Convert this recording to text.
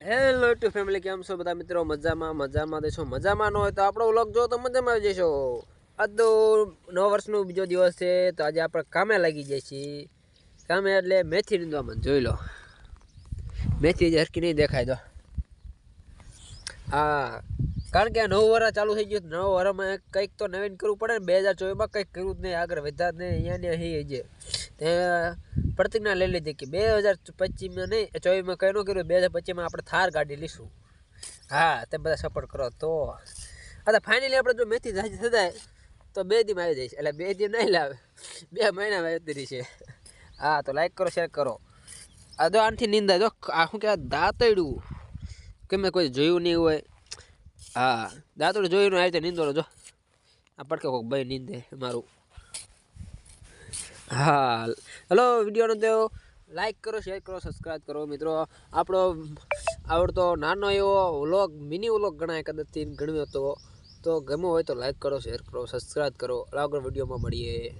Hello two family, કેમ છો બધા મિત્રો? મજામાં દેશો. મજામાં ન હોય તો આપણો વ્લોગ જો તો મજામાં આવી જશો. આજ તો નવા વર્ષનો બીજો દિવસ છે, તો આજે આપણે કામે લાગી જાય છીએ. કામે એટલે મેથી નીંદવામાં જોઈ લો. મેથી જ હરકી નહીં દેખાય તો હા, કારણ કે આ નવું વર્ષ ચાલુ થઈ ગયું. નવા વર્ષમાં કંઈક તો નવીન કરવું પડે ને. 2024માં કંઈક કર્યું જ નહીં, આગળ વધ્યા જ નહીં. અહીંયા ને અહીં જે પ્રતિજ્ઞા લઈ લીધી કે 2025માં નહીં, 24માં કંઈ ન કર્યું, 2025માં આપણે થાર ગાડી લઈશું. હા, તમે બધા સપોર્ટ કરો તો અચ્છા ફાઇનલી આપણે જો મેથી જાજી થતા તો 2 દીમાં આવી જઈશ. એટલે 2 દી નહીં લાવે, 2 મહિનામાં આવતી રહી છે. હા, તો લાઈક કરો, શેર કરો. આ જો આનથી નિંદા જો આ શું કહેવાય, દાંતડું કે મેં કોઈ જોયું નહીં હોય. હા, દાંતડું જોયું આવી રીતે નીંદો જો. આ પડકે કોઈક ભાઈ નીંદે મારું. હા, હલો, વિડીયોનો તો લાઈક કરો, શેર કરો, સબસ્ક્રાઈબ કરો મિત્રો. આપણો આવડતો નાનો એવો વ્લોગ, મિની વ્લોગ ગણાય કદાચથી ગણ્યો તો ગમ્યો હોય તો લાઈક કરો, શેર કરો, સબસ્ક્રાઈબ કરો. આગળ વિડીયોમાં મળીએ.